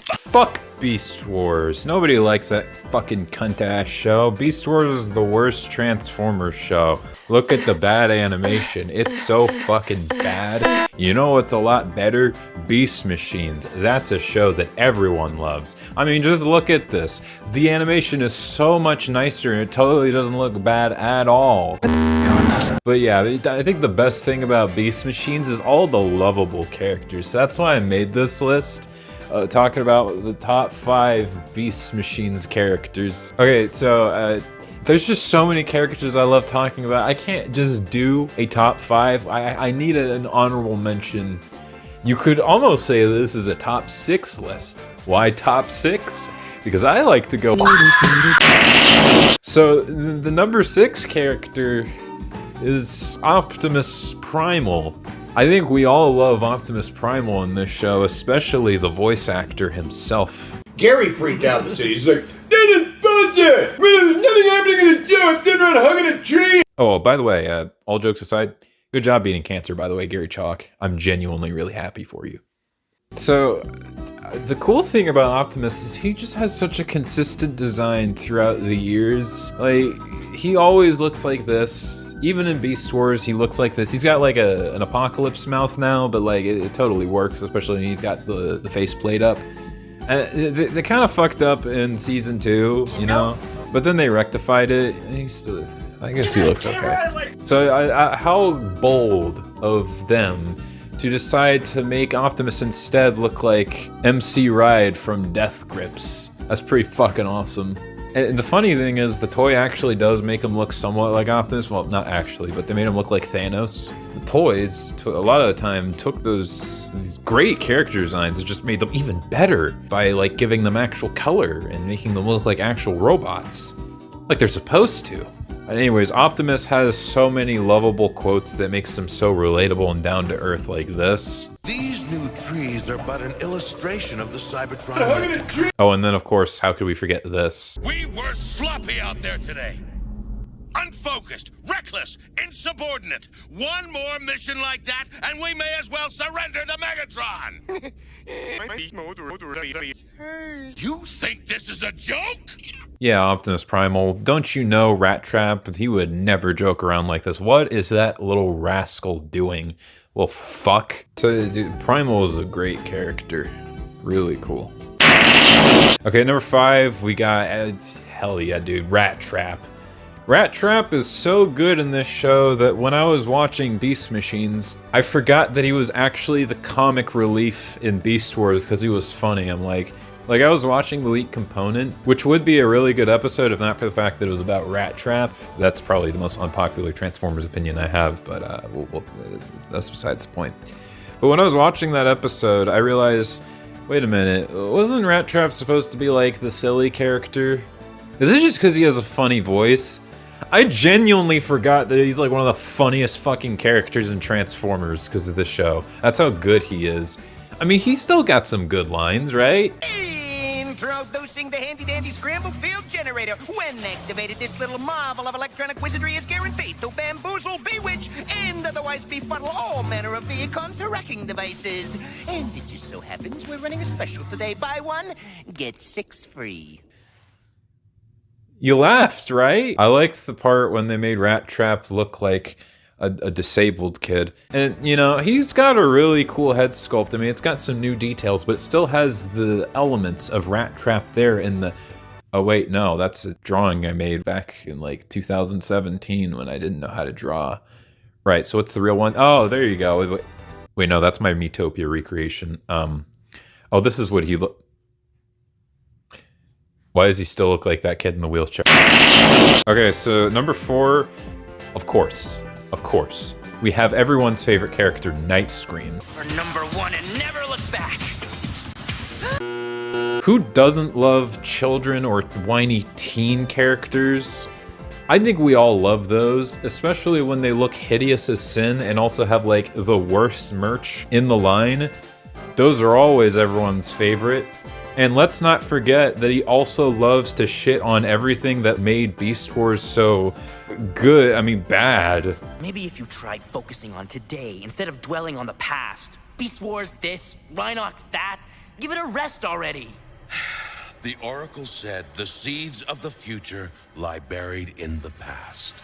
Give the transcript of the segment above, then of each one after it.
Fuck Beast Wars. Nobody likes that fucking cunt-ass show. Beast Wars is the worst Transformers show. Look at the bad animation. It's so fucking bad. You know what's a lot better? Beast Machines. That's a show that everyone loves. I mean, just look at this. The animation is so much nicer and it totally doesn't look bad at all. But yeah, I think the best thing about Beast Machines is all the lovable characters. That's why I made this list. Talking about the top 5 Beast Machines characters. Okay, so there's just so many characters I love talking about. I can't just do a top 5. I need an honorable mention. You could almost say this is a top 6 list. Why top 6? Because I like to go. So the number 6 character is Optimus Primal. I think we all love Optimus Primal in this show, especially the voice actor himself. Gary freaked out in the city. He's like, "This is bullshit! There's nothing happening in the show. I'm sitting around hugging a tree." Oh, by the way, all jokes aside, good job beating cancer, by the way, Gary Chalk. I'm genuinely really happy for you. So, the cool thing about Optimus is he just has such a consistent design throughout the years. Like, he always looks like this. Even in Beast Wars, he looks like this. He's got like an apocalypse mouth now, but like it totally works, especially when he's got the faceplate up. And they kind of fucked up in season 2, you know, but then they rectified it. And he's still, I guess he looks okay. So how bold of them to decide to make Optimus instead look like MC Ride from Death Grips. That's pretty fucking awesome. And the funny thing is, the toy actually does make him look somewhat like Optimus. Well, not actually, but they made him look like Thanos. The toys, a lot of the time, took these great character designs and just made them even better by like giving them actual color and making them look like actual robots, like they're supposed to. But anyways, Optimus has so many lovable quotes that makes him so relatable and down to earth like this. These new trees are but an illustration of the Cybertron. Oh, and then of course, how could we forget this? We were sloppy out there today. Unfocused, reckless, insubordinate. One more mission like that, and we may as well surrender to Megatron. You think this is a joke? Yeah, Optimus Primal. Don't you know, Rat Trap? He would never joke around like this. What is that little rascal doing? Well, fuck. So, dude, Primal is a great character. Really cool. Okay, number 5, we got, hell yeah, dude, Rat Trap. Rat Trap is so good in this show that when I was watching Beast Machines, I forgot that he was actually the comic relief in Beast Wars because he was funny. I'm like I was watching The Weak Component, which would be a really good episode if not for the fact that it was about Rat Trap. That's probably the most unpopular Transformers opinion I have, but that's besides the point. But when I was watching that episode, I realized, wait a minute, wasn't Rat Trap supposed to be like the silly character? Is it just because he has a funny voice? I genuinely forgot that he's like one of the funniest fucking characters in Transformers because of this show. That's how good he is. I mean, he's still got some good lines, right? Introducing the handy-dandy scramble field generator. When activated, this little marvel of electronic wizardry is guaranteed to bamboozle, bewitch, and otherwise befuddle all manner of Viacom tracking devices. And it just so happens we're running a special today. Buy one, get 6 free. You laughed, right? I liked the part when they made Rat Trap look like a disabled kid. And, you know, he's got a really cool head sculpt. I mean, it's got some new details, but it still has the elements of Rat Trap there in the... Oh, wait, no, that's a drawing I made back in, like, 2017 when I didn't know how to draw. Right, so what's the real one? Oh, there you go. Wait, no, that's my Miitopia recreation. Oh, this is what he look... Why does he still look like that kid in the wheelchair? Okay, so number 4, of course, we have everyone's favorite character, Night Scream. For number 1 and never look back. Who doesn't love children or whiny teen characters? I think we all love those, especially when they look hideous as sin and also have like the worst merch in the line. Those are always everyone's favorite. And let's not forget that he also loves to shit on everything that made Beast Wars so good, I mean bad. Maybe if you tried focusing on today instead of dwelling on the past. Beast Wars this, Rhinox that. Give it a rest already. The Oracle said the seeds of the future lie buried in the past.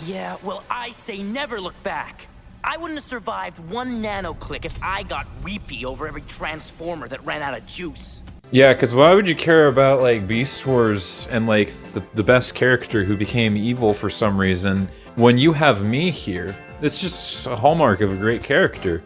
Yeah, well, I say never look back. I wouldn't have survived one nano-click if I got weepy over every transformer that ran out of juice. Yeah, because why would you care about, like, Beast Wars and, like, the best character who became evil for some reason when you have me here? It's just a hallmark of a great character.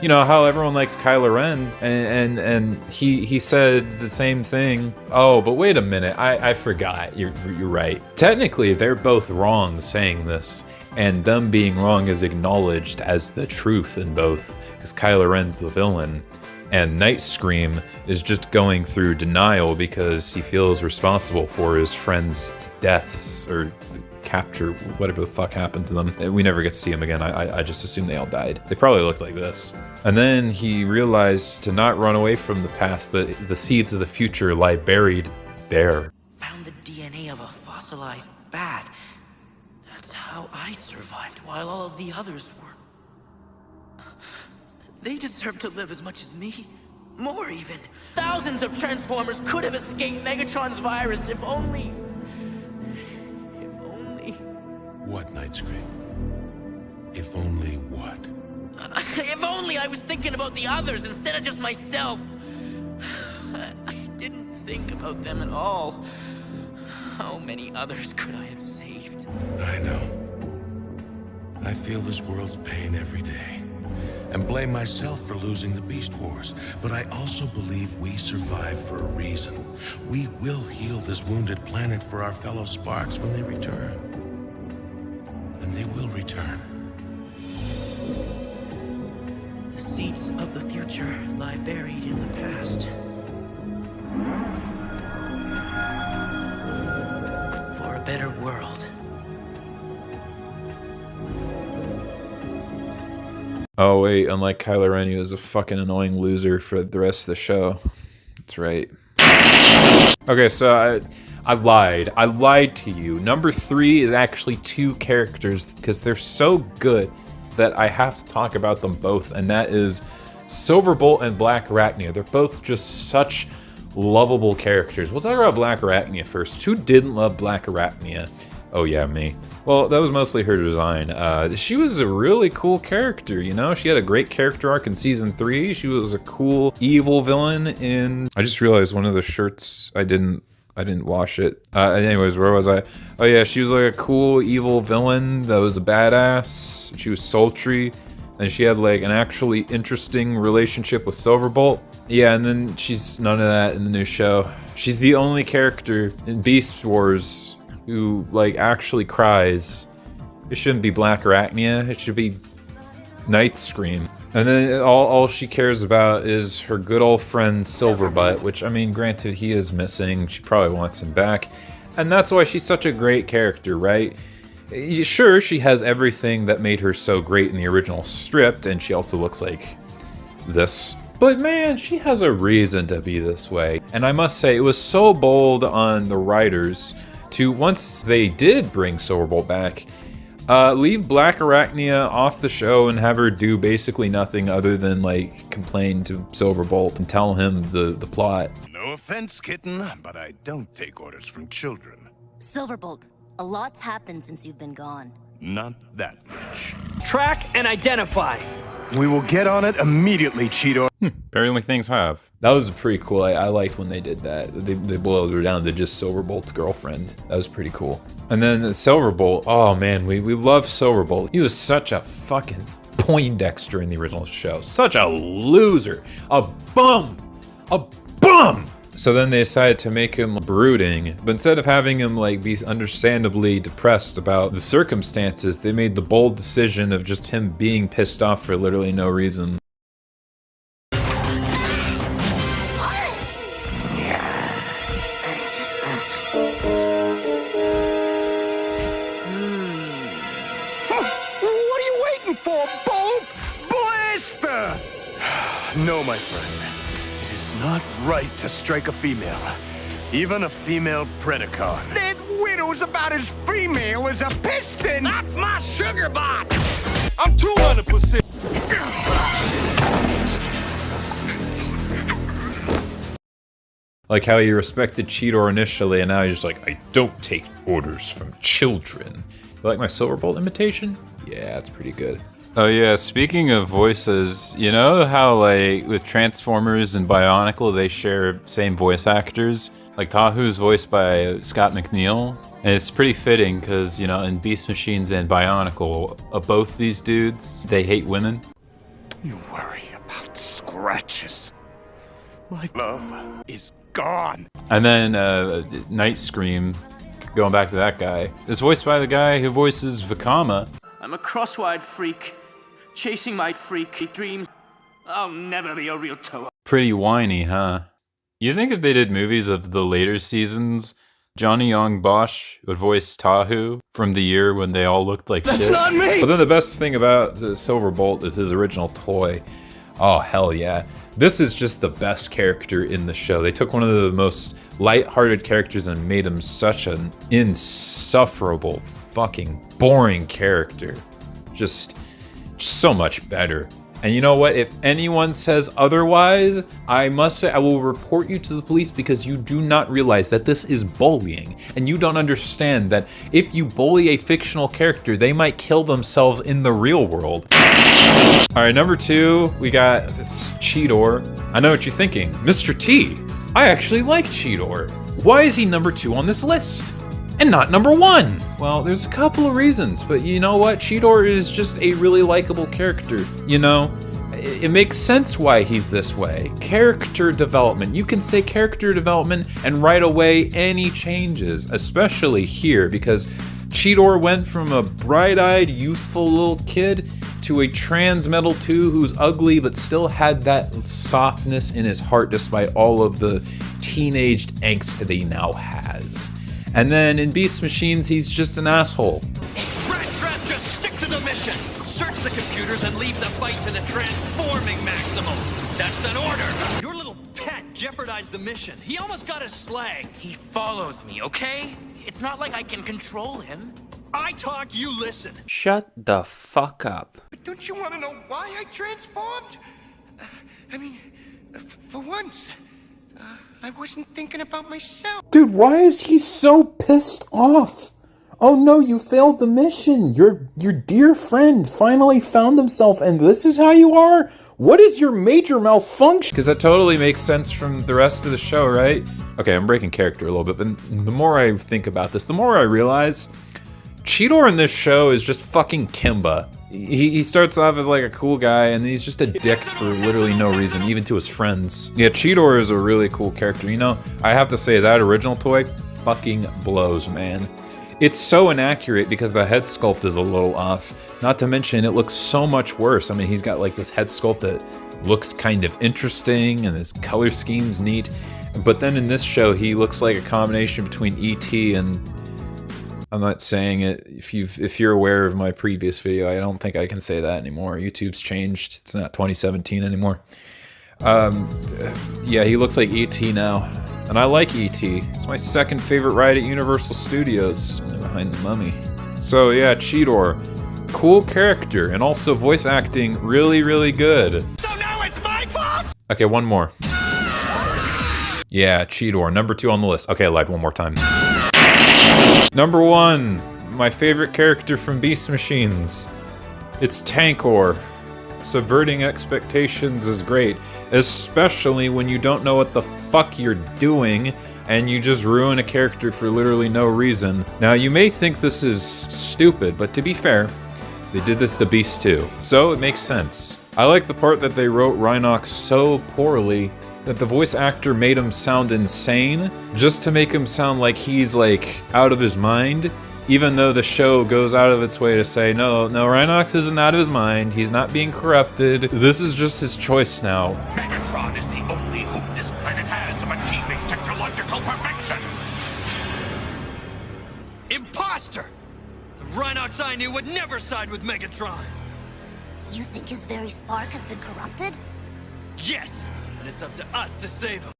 You know, how everyone likes Kylo Ren, and he said the same thing. Oh, but wait a minute, I forgot, you're right. Technically, they're both wrong saying this, and them being wrong is acknowledged as the truth in both, because Kylo Ren's the villain, and Night Scream is just going through denial because he feels responsible for his friends' deaths, or capture, whatever the fuck happened to them. We never get to see him again. I just assume they all died. They probably looked like this. And then he realized to not run away from the past, but the seeds of the future lie buried there. Found the DNA of a fossilized bat. That's how I survived while all of the others were. They deserve to live as much as me. More even. Thousands of Transformers could have escaped Megatron's virus if only... What, Night Scream? If only what? If only I was thinking about the others instead of just myself. I didn't think about them at all. How many others could I have saved? I know. I feel this world's pain every day, and blame myself for losing the Beast Wars. But I also believe we survived for a reason. We will heal this wounded planet for our fellow Sparks when they return. And they will return. The seeds of the future lie buried in the past. For a better world. Oh wait, unlike Kylo Ren, he was a fucking annoying loser for the rest of the show. That's right. Okay, so I lied. I lied to you. Number 3 is actually 2 characters because they're so good that I have to talk about them both, and that is Silverbolt and Black Arachnia. They're both just such lovable characters. We'll talk about Black Arachnia first. Who didn't love Black Arachnia? Oh yeah, me. Well, that was mostly her design. She was a really cool character, you know? She had a great character arc in Season 3. She was a cool evil villain in... I just realized one of the shirts I didn't wash it. Anyways, where was I? Oh yeah, she was like a cool evil villain that was a badass. She was sultry, and she had like an actually interesting relationship with Silverbolt. Yeah, and then she's none of that in the new show. She's the only character in Beast Wars who like actually cries. It shouldn't be Black Arachnia, it should be Night Scream. And then all she cares about is her good old friend Silverbutt, which, I mean, granted, he is missing. She probably wants him back. And that's why she's such a great character, right? Sure, she has everything that made her so great in the original strip, and she also looks like this. But man, she has a reason to be this way. And I must say, it was so bold on the writers to, once they did bring Silverbolt back, leave Black Arachnia off the show and have her do basically nothing other than like complain to Silverbolt and tell him the plot. No offense, kitten, but I don't take orders from children. Silverbolt, a lot's happened since you've been gone. Not that much. Track and identify. We will get on it immediately, Cheetor. Apparently things have. That was pretty cool. I liked when they did that. They boiled her down to just Silverbolt's girlfriend. That was pretty cool. And then Silverbolt, oh man, we love Silverbolt. He was such a fucking Poindexter in the original show. Such a loser. A bum. A bum! So then they decided to make him brooding, but instead of having him like be understandably depressed about the circumstances, they made the bold decision of just him being pissed off for literally no reason. What are you waiting for, Bolt? Blaster! No, my friend. It is not right to strike a female. Even a female Predacon. That widow's about as female as a piston! That's my sugar bot! I'm 200%! Like how he respected Cheetor initially, and now he's just like, I don't take orders from children. You like my Silverbolt imitation? Yeah, it's pretty good. Oh yeah, speaking of voices, you know how like with Transformers and Bionicle, they share same voice actors? Like Tahu's voiced by Scott McNeil, and it's pretty fitting because, you know, in Beast Machines and Bionicle, both these dudes, they hate women. You worry about scratches. My love is gone. And then Night Scream, going back to that guy, is voiced by the guy who voices Vakama. I'm a cross-eyed freak, chasing my freaky dreams. I'll never be a real Toho. Pretty whiny, huh? You think if they did movies of the later seasons, Johnny Young Bosch would voice Tahu from the year when they all looked like shit? That's not me! But then the best thing about the Silverbolt is his original toy. Oh, hell yeah. This is just the best character in the show. They took one of the most light-hearted characters and made him such an insufferable, fucking boring character. Just so much better. And you know what? If anyone says otherwise, I must say I will report you to the police because you do not realize that this is bullying. And you don't understand that if you bully a fictional character, they might kill themselves in the real world. Alright, number 2, we got this Cheetor. I know what you're thinking. Mr. T, I actually like Cheetor. Why is he number 2 on this list? And not number 1? Well, there's a couple of reasons, but you know what? Cheetor is just a really likable character, you know? It makes sense why he's this way. Character development. You can say character development and right away any changes, especially here, because Cheetor went from a bright-eyed, youthful little kid to a trans Metal 2 who's ugly but still had that softness in his heart despite all of the teenaged angst that he now has. And then in Beast Machines, he's just an asshole. Rat Trap, just stick to the mission. Search the computers and leave the fight to the transforming Maximals. That's an order. Your little pet jeopardized the mission. He almost got us slagged. He follows me, okay? It's not like I can control him. I talk, you listen. Shut the fuck up. But don't you want to know why I transformed? I mean, for once, I wasn't thinking about myself. Dude, why is he so pissed off? Oh no, you failed the mission. Your dear friend finally found himself and this is how you are? What is your major malfunction? Because that totally makes sense from the rest of the show, right? Okay, I'm breaking character a little bit, but the more I think about this, the more I realize Cheetor in this show is just fucking Kimba. He starts off as like a cool guy and he's just a dick for literally no reason, even to his friends. Yeah, Cheetor is a really cool character. You know, I have to say that original toy fucking blows, man. It's so inaccurate because the head sculpt is a little off. Not to mention, it looks so much worse. I mean, he's got like this head sculpt that looks kind of interesting and his color scheme's neat. But then in this show, he looks like a combination between E.T. and... I'm not saying it. If you're aware of my previous video, I don't think I can say that anymore. YouTube's changed. It's not 2017 anymore. Yeah, he looks like E.T. now. And I like E.T. It's my second favorite ride at Universal Studios, behind the Mummy. So yeah, Cheetor. Cool character, and also voice acting really, really good. So now it's my fault? Okay, one more. Yeah, Cheetor, number 2 on the list. Okay, I lied one more time. Number 1, my favorite character from Beast Machines. It's Tankor. Subverting expectations is great, especially when you don't know what the fuck you're doing and you just ruin a character for literally no reason. Now, you may think this is stupid, but to be fair, they did this to Beast 2, so it makes sense. I like the part that they wrote Rhinox so poorly that the voice actor made him sound insane just to make him sound like he's like out of his mind, even though the show goes out of its way to say, no, Rhinox isn't out of his mind, he's not being corrupted, this is just his choice now. Megatron is the only hope this planet has of achieving technological perfection. Imposter! The Rhinox I knew would never side with Megatron. You think his very spark has been corrupted? Yes, and it's up to us to save him.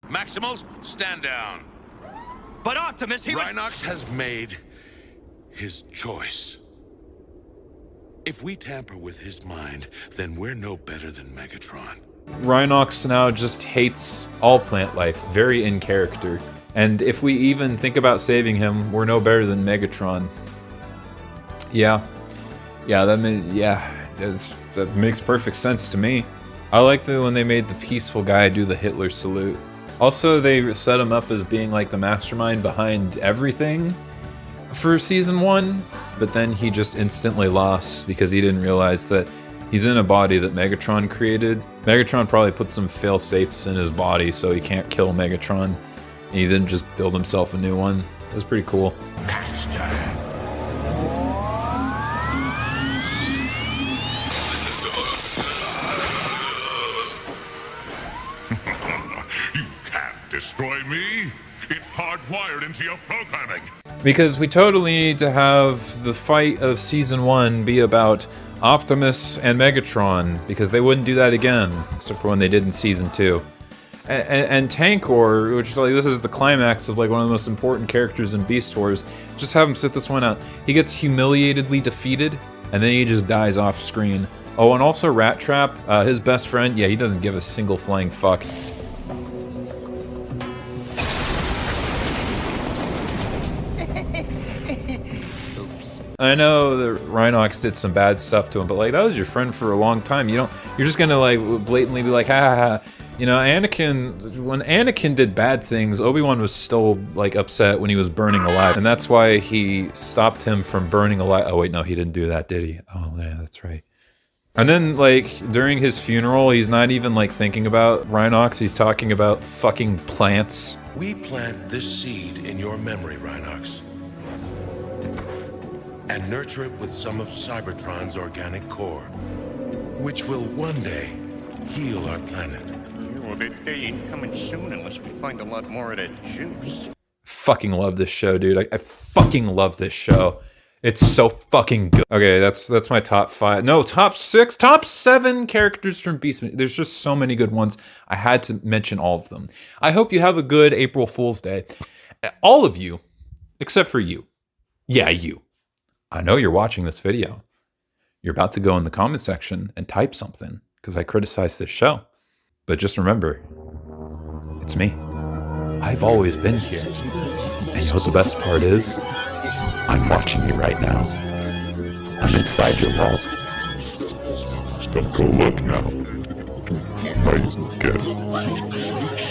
Maximals, stand down. But Optimus, he Rhinox has made his choice. If we tamper with his mind, then we're no better than Megatron. Rhinox now just hates all plant life, very in character. And if we even think about saving him, we're no better than Megatron. Yeah, that makes perfect sense to me. I like when they made the peaceful guy do the Hitler salute. Also, they set him up as being like the mastermind behind everything for season 1, but then he just instantly lost because he didn't realize that he's in a body that Megatron created. Megatron probably put some fail-safes in his body so he can't kill Megatron. And he didn't just build himself a new one. It was pretty cool. You can't destroy me. It's hardwired into your programming. Because we totally need to have the fight of season 1 be about Optimus and Megatron, because they wouldn't do that again, except for when they did in season 2. And Tankor, which is like, this is the climax of like one of the most important characters in Beast Wars, just have him sit this one out. He gets humiliatedly defeated, and then he just dies off screen. Oh, and also Rat Trap, his best friend, yeah, he doesn't give a single flying fuck. I know that Rhinox did some bad stuff to him, but like, that was your friend for a long time. You're just gonna like blatantly be like, ha ha ha. You know, when Anakin did bad things, Obi-Wan was still like upset when he was burning alive. And that's why he stopped him from burning alive. Oh wait, no, he didn't do that, did he? Oh yeah, that's right. And then like, during his funeral, he's not even like thinking about Rhinox, he's talking about fucking plants. We plant this seed in your memory, Rhinox, and nurture it with some of Cybertron's organic core, which will one day heal our planet. Well, that day ain't coming soon unless we find a lot more of that juice. Fucking love this show, dude. I fucking love this show. It's so fucking good. Okay, that's my top 5. No, top 6, top 7 characters from Beast. There's just so many good ones. I had to mention all of them. I hope you have a good April Fool's Day. All of you, except for you. Yeah, you. I know you're watching this video. You're about to go in the comment section and type something because I criticized this show. But just remember, it's me. I've always been here. And you know what the best part is? I'm watching you right now. I'm inside your vault. Don't go look now. You might get it.